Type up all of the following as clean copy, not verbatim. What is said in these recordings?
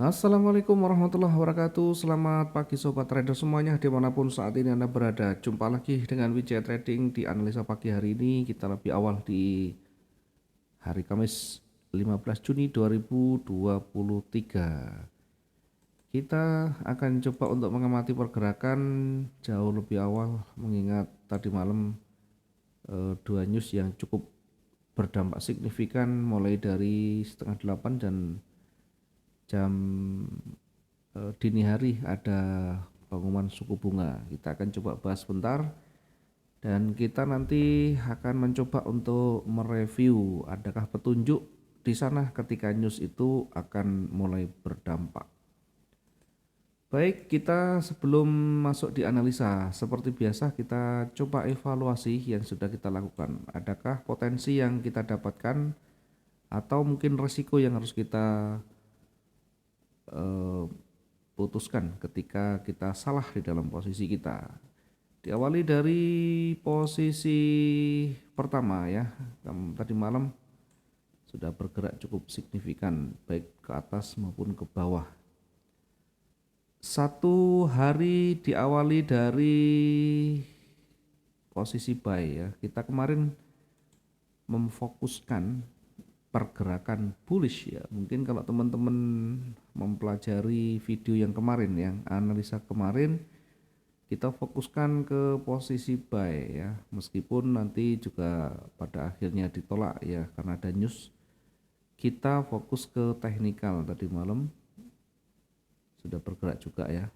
Assalamualaikum warahmatullahi wabarakatuh. Selamat pagi sobat trader semuanya dimanapun saat ini Anda berada. Jumpa lagi dengan Wijaya Trading di analisa pagi hari ini. Kita lebih awal di hari Kamis 15 Juni 2023. Kita akan coba untuk mengamati pergerakan jauh lebih awal mengingat tadi malam dua news yang cukup berdampak signifikan mulai dari setengah 8 dan jam dini hari ada pengumuman suku bunga. Kita akan coba bahas sebentar dan kita nanti akan mencoba untuk mereview adakah petunjuk di sana ketika news itu akan mulai berdampak. Baik, kita sebelum masuk di analisa, seperti biasa kita coba evaluasi yang sudah kita lakukan. Adakah potensi yang kita dapatkan atau mungkin resiko yang harus kita eh, putuskan ketika kita salah di dalam posisi kita. Diawali dari posisi pertama ya, tadi malam sudah bergerak cukup signifikan baik ke atas maupun ke bawah. Satu hari diawali dari posisi buy ya. Kita kemarin memfokuskan pergerakan bullish ya. Mungkin kalau teman-teman mempelajari video yang kemarin yang analisa kemarin, kita fokuskan ke posisi buy ya, meskipun nanti juga pada akhirnya ditolak ya karena ada news. Kita fokus ke teknikal, tadi malam sudah bergerak juga ya.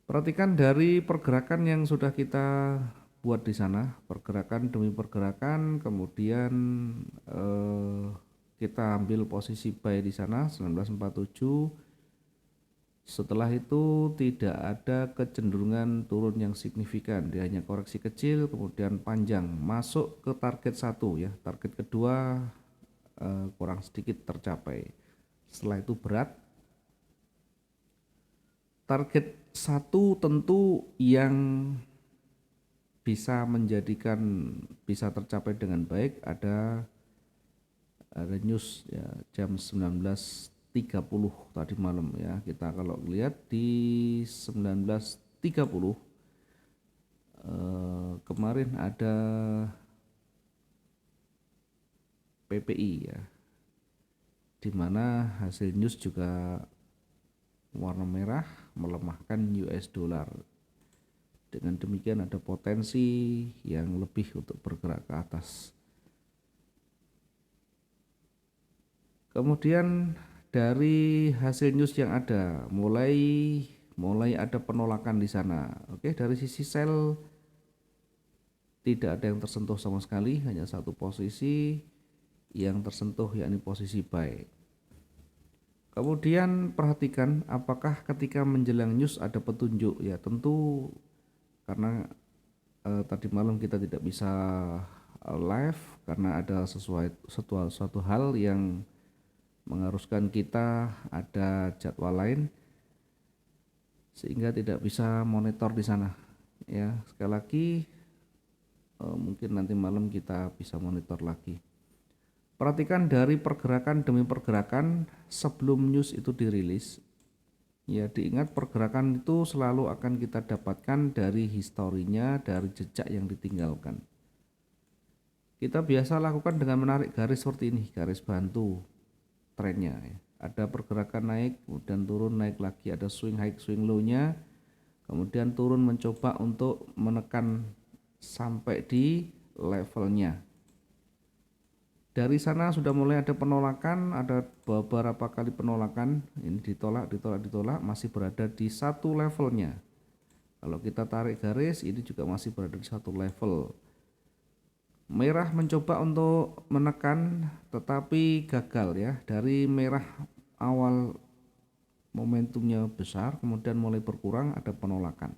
Perhatikan dari pergerakan yang sudah kita buat di sana, pergerakan demi pergerakan, kemudian kita ambil posisi buy di sana 1947. Setelah itu tidak ada kecenderungan turun yang signifikan, dia hanya koreksi kecil kemudian panjang masuk ke target satu ya, target kedua kurang sedikit tercapai. Setelah itu berat, target satu tentu yang bisa menjadikan bisa tercapai dengan baik ada news ya jam 19.30 tadi malam ya. Kita kalau lihat di 19.30 kemarin ada PPI ya, di mana hasil news juga warna merah melemahkan US dollar. Dengan demikian ada potensi yang lebih untuk bergerak ke atas. Kemudian dari hasil news yang ada mulai ada penolakan di sana. Oke, dari sisi sell tidak ada yang tersentuh sama sekali, hanya satu posisi yang tersentuh yakni posisi buy. Kemudian perhatikan apakah ketika menjelang news ada petunjuk ya, tentu karena tadi malam kita tidak bisa live karena ada suatu hal yang mengharuskan kita ada jadwal lain sehingga tidak bisa monitor di sana ya. Sekali lagi mungkin nanti malam kita bisa monitor lagi. Perhatikan dari pergerakan demi pergerakan sebelum news itu dirilis. Ya, diingat pergerakan itu selalu akan kita dapatkan dari historinya, dari jejak yang ditinggalkan. Kita biasa lakukan dengan menarik garis seperti ini, garis bantu trennya ya. Ada pergerakan naik, kemudian turun, naik lagi, ada swing high, swing low-nya, kemudian turun mencoba untuk menekan sampai di levelnya. Dari sana sudah mulai ada penolakan, ada beberapa kali penolakan, ini ditolak, masih berada di satu levelnya. Kalau kita tarik garis, ini juga masih berada di satu level. Merah mencoba untuk menekan, tetapi gagal ya. Dari merah awal momentumnya besar, kemudian mulai berkurang, ada penolakan.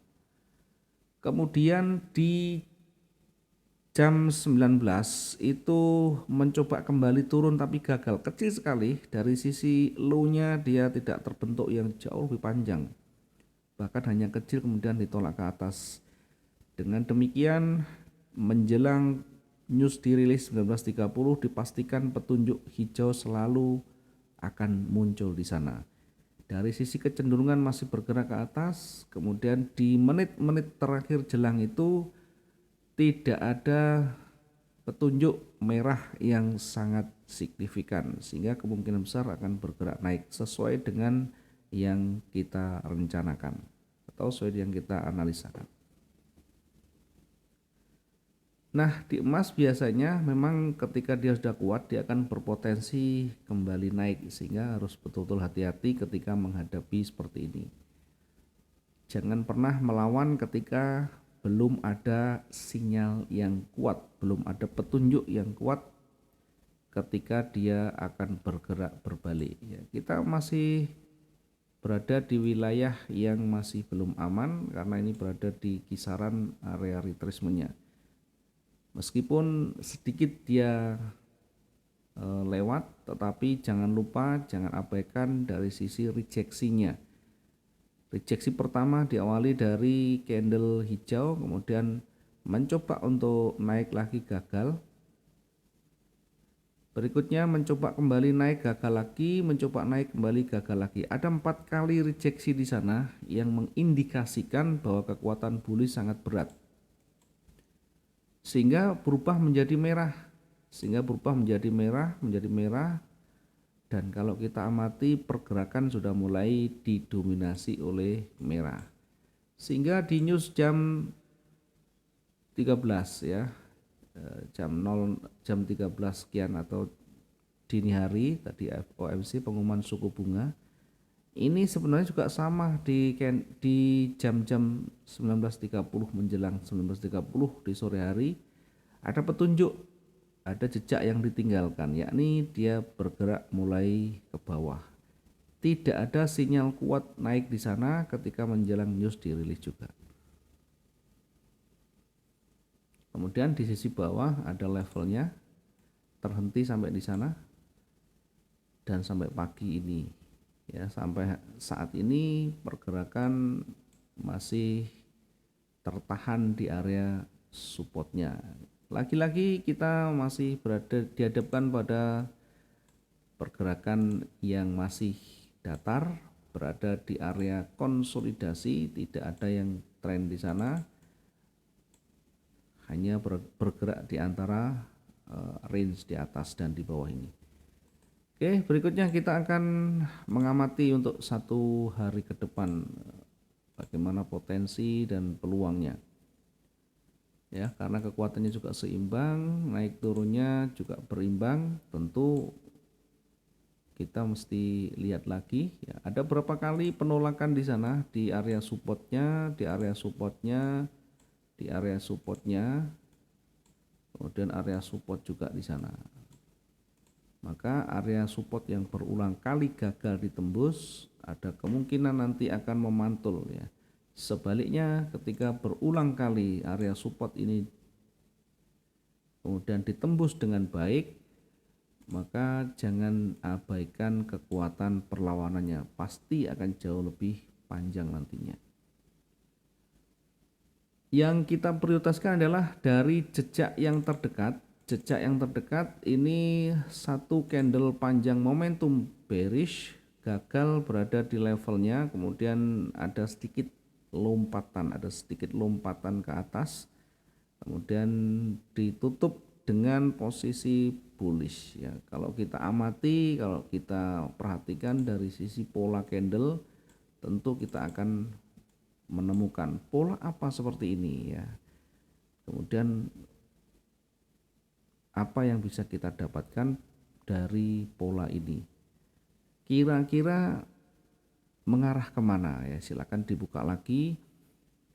Kemudian di jam 19 itu mencoba kembali turun tapi gagal, kecil sekali. Dari sisi low-nya dia tidak terbentuk yang jauh lebih panjang, bahkan hanya kecil kemudian ditolak ke atas. Dengan demikian menjelang news dirilis 19.30 dipastikan petunjuk hijau selalu akan muncul di sana. Dari sisi kecenderungan masih bergerak ke atas, kemudian di menit-menit terakhir jelang itu tidak ada petunjuk merah yang sangat signifikan, sehingga kemungkinan besar akan bergerak naik sesuai dengan yang kita rencanakan atau sesuai yang kita analisakan. Nah, di emas biasanya memang ketika dia sudah kuat, dia akan berpotensi kembali naik, sehingga harus betul-betul hati-hati ketika menghadapi seperti ini. Jangan pernah melawan ketika belum ada sinyal yang kuat, belum ada petunjuk yang kuat ketika dia akan bergerak berbalik. Ya, kita masih berada di wilayah yang masih belum aman karena ini berada di kisaran area retracement-nya. Meskipun sedikit dia lewat, tetapi jangan lupa, jangan abaikan dari sisi rejeksinya. Rejeksi pertama diawali dari candle hijau, kemudian mencoba untuk naik lagi gagal. Berikutnya mencoba kembali naik gagal lagi, mencoba naik kembali gagal lagi. Ada 4 kali rejeksi di sana yang mengindikasikan bahwa kekuatan bullish sangat berat. Sehingga berubah menjadi merah, menjadi merah. Dan kalau kita amati pergerakan sudah mulai didominasi oleh merah. Sehingga di news jam 13 ya, jam 13 sekian atau dini hari tadi FOMC pengumuman suku bunga. Ini sebenarnya juga sama di jam-jam 19.30 menjelang 19.30 di sore hari ada petunjuk, ada jejak yang ditinggalkan, yakni dia bergerak mulai ke bawah. Tidak ada sinyal kuat naik di sana ketika menjelang news dirilis juga. Kemudian di sisi bawah ada levelnya, terhenti sampai di sana dan sampai pagi ini. Ya, sampai saat ini pergerakan masih tertahan di area supportnya. Lagi-lagi kita masih dihadapkan pada pergerakan yang masih datar, berada di area konsolidasi, tidak ada yang tren di sana, hanya bergerak di antara range di atas dan di bawah ini. Oke, berikutnya kita akan mengamati untuk 1 hari ke depan bagaimana potensi dan peluangnya. Ya, karena kekuatannya juga seimbang, naik turunnya juga berimbang, tentu kita mesti lihat lagi ya, ada berapa kali penolakan di sana di area supportnya, kemudian area support juga di sana. Maka area support yang berulang kali gagal ditembus ada kemungkinan nanti akan memantul ya. Sebaliknya ketika berulang kali area support ini kemudian ditembus dengan baik, maka jangan abaikan kekuatan perlawanannya, pasti akan jauh lebih panjang nantinya. Yang kita prioritaskan adalah dari jejak yang terdekat. Jejak yang terdekat ini 1 candle panjang momentum bearish, gagal berada di levelnya, kemudian ada sedikit lompatan ke atas, kemudian ditutup dengan posisi bullish ya. Kalau kita amati, kalau kita perhatikan dari sisi pola candle, tentu kita akan menemukan pola apa seperti ini ya. Kemudian apa yang bisa kita dapatkan dari pola ini, kira-kira mengarah kemana ya. Silakan dibuka lagi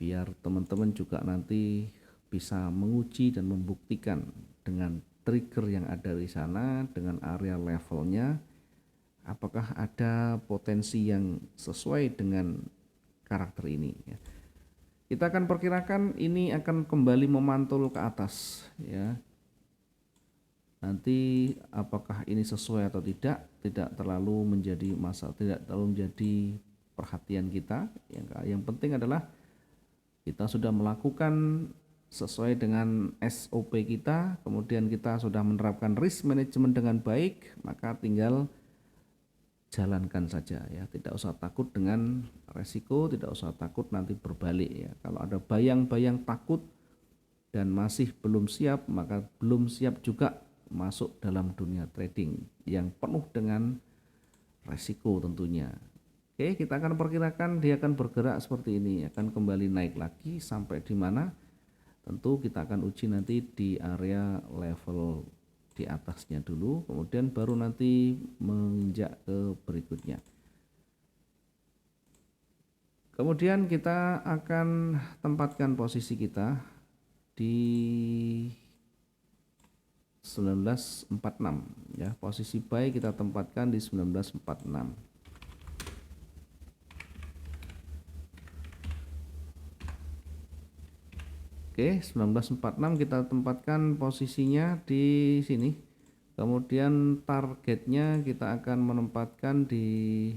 biar teman-teman juga nanti bisa menguji dan membuktikan dengan trigger yang ada di sana, dengan area levelnya, apakah ada potensi yang sesuai dengan karakter ini ya. Kita akan perkirakan ini akan kembali memantul ke atas ya. Nanti apakah ini sesuai atau tidak terlalu menjadi masalah, tidak terlalu menjadi perhatian kita. Yang penting adalah kita sudah melakukan sesuai dengan SOP kita, kemudian kita sudah menerapkan risk management dengan baik, maka tinggal jalankan saja ya, tidak usah takut dengan resiko, tidak usah takut nanti berbalik ya. Kalau ada bayang-bayang takut dan masih belum siap, maka belum siap juga masuk dalam dunia trading yang penuh dengan resiko tentunya. Oke, kita akan perkirakan dia akan bergerak seperti ini, akan kembali naik lagi sampai di mana? Tentu kita akan uji nanti di area level di atasnya dulu, kemudian baru nanti menginjak ke berikutnya. Kemudian kita akan tempatkan posisi kita di 1946 ya. Posisi buy kita tempatkan di 1946. Oke, 1946 kita tempatkan posisinya di sini. Kemudian targetnya kita akan menempatkan di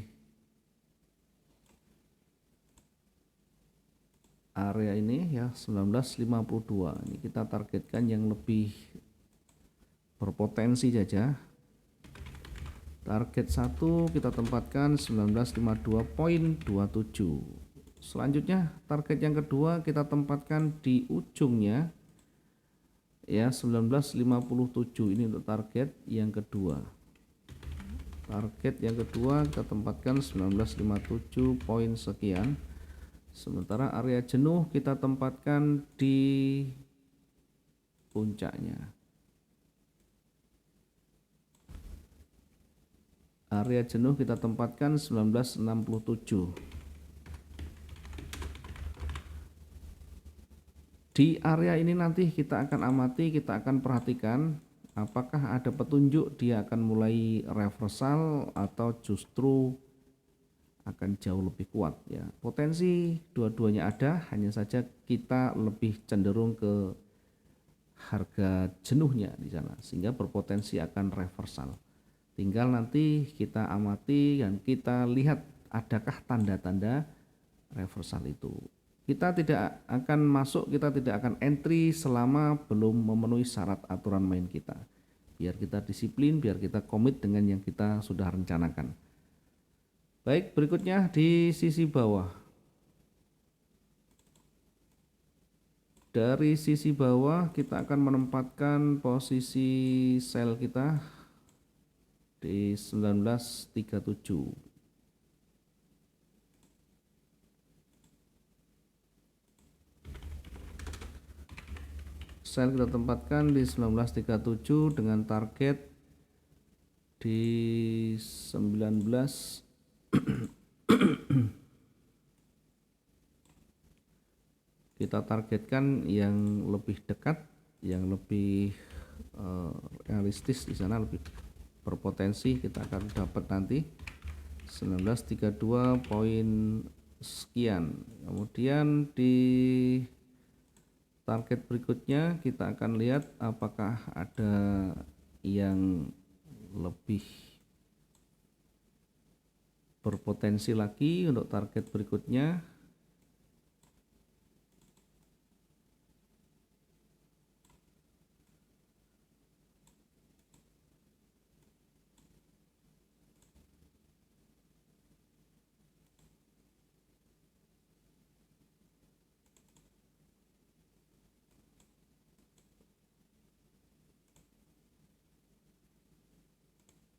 area ini ya, 1952. Ini kita targetkan yang lebih berpotensi saja. Target 1 kita tempatkan 1952.27. Selanjutnya target yang kedua kita tempatkan di ujungnya ya, 1957. Ini untuk target yang kedua. Target yang kedua kita tempatkan 1957 poin sekian. Sementara area jenuh kita tempatkan di puncaknya. Area jenuh kita tempatkan 1967. Di area ini nanti kita akan amati, kita akan perhatikan apakah ada petunjuk dia akan mulai reversal atau justru akan jauh lebih kuat ya. Potensi dua-duanya ada, hanya saja kita lebih cenderung ke harga jenuhnya di sana sehingga berpotensi akan reversal. Tinggal nanti kita amati dan kita lihat adakah tanda-tanda reversal itu. Kita tidak akan masuk, kita tidak akan entry selama belum memenuhi syarat aturan main kita. Biar kita disiplin, biar kita komit dengan yang kita sudah rencanakan. Baik, berikutnya di sisi bawah. Dari sisi bawah kita akan menempatkan posisi sell kita di 1937. Sell kita tempatkan di 1937 dengan target di 19 kita targetkan yang lebih dekat, yang lebih realistis di sana, lebih berpotensi kita akan dapat nanti 1932 poin sekian. Kemudian di target berikutnya kita akan lihat apakah ada yang lebih berpotensi lagi untuk target berikutnya.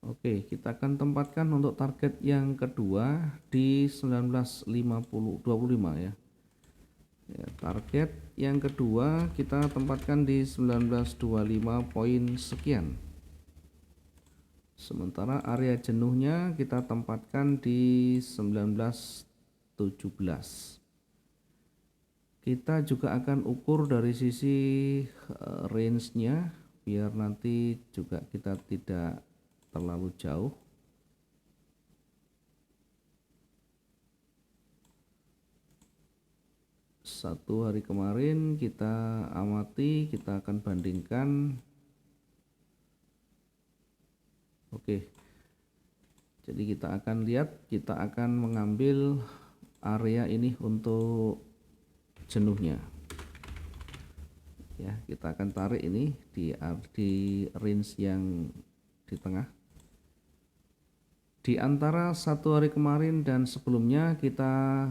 Oke, kita akan tempatkan untuk target yang kedua di 1925 ya. Ya, target yang kedua kita tempatkan di 1925 poin sekian. Sementara area jenuhnya kita tempatkan di 1917. Kita juga akan ukur dari sisi range-nya biar nanti juga kita tidak terlalu jauh. Satu hari kemarin kita amati, kita akan bandingkan. Oke, jadi kita akan lihat, kita akan mengambil area ini untuk jenuhnya ya. Kita akan tarik ini di range yang di tengah Di antara 1 hari kemarin dan sebelumnya kita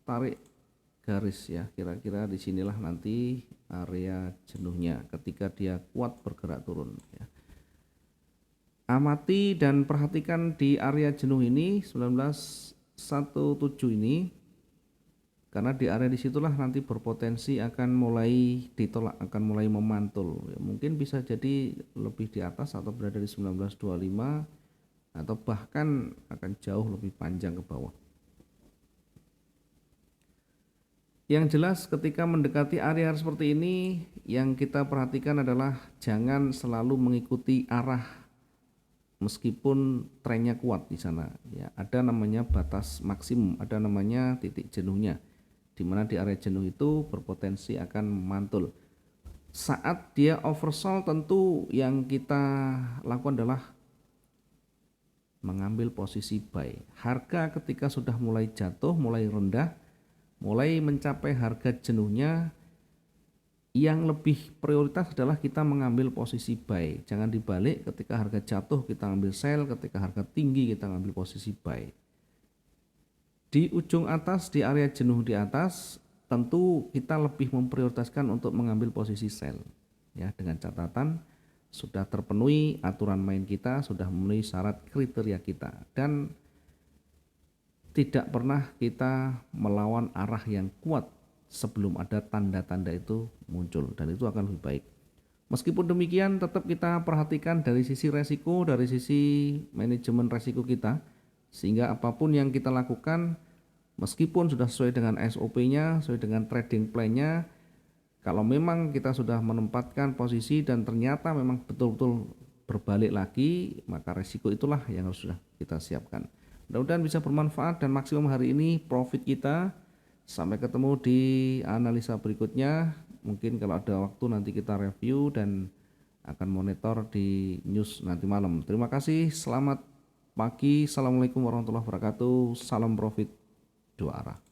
tarik garis ya, kira-kira disinilah nanti area jenuhnya ketika dia kuat bergerak turun ya. Amati dan perhatikan di area jenuh ini 1917 ini, karena di area disitulah nanti berpotensi akan mulai ditolak, akan mulai memantul ya, mungkin bisa jadi lebih di atas atau berada di 1925 atau bahkan akan jauh lebih panjang ke bawah. Yang jelas ketika mendekati area seperti ini, yang kita perhatikan adalah jangan selalu mengikuti arah meskipun trennya kuat di sana ya. Ada namanya batas maksimum, ada namanya titik jenuhnya, di mana di area jenuh itu berpotensi akan memantul. Saat dia oversold, tentu yang kita lakukan adalah mengambil posisi buy. Harga ketika sudah mulai jatuh, mulai rendah, mulai mencapai harga jenuhnya, yang lebih prioritas adalah kita mengambil posisi buy. Jangan dibalik, ketika harga jatuh kita ambil sell, ketika harga tinggi kita ambil posisi buy. Di ujung atas, di area jenuh di atas, tentu kita lebih memprioritaskan untuk mengambil posisi sell ya, dengan catatan sudah terpenuhi aturan main kita, sudah memenuhi syarat kriteria kita, dan tidak pernah kita melawan arah yang kuat sebelum ada tanda-tanda itu muncul, dan itu akan lebih baik. Meskipun demikian, tetap kita perhatikan dari sisi resiko, dari sisi manajemen resiko kita, sehingga apapun yang kita lakukan, meskipun sudah sesuai dengan SOP-nya, sesuai dengan trading plan-nya, kalau memang kita sudah menempatkan posisi dan ternyata memang betul-betul berbalik lagi, maka resiko itulah yang harus sudah kita siapkan. Mudah-mudahan bisa bermanfaat dan maksimum hari ini profit kita. Sampai ketemu di analisa berikutnya. Mungkin kalau ada waktu nanti kita review dan akan monitor di news nanti malam. Terima kasih, selamat pagi, assalamualaikum warahmatullahi wabarakatuh, salam profit 2 arah.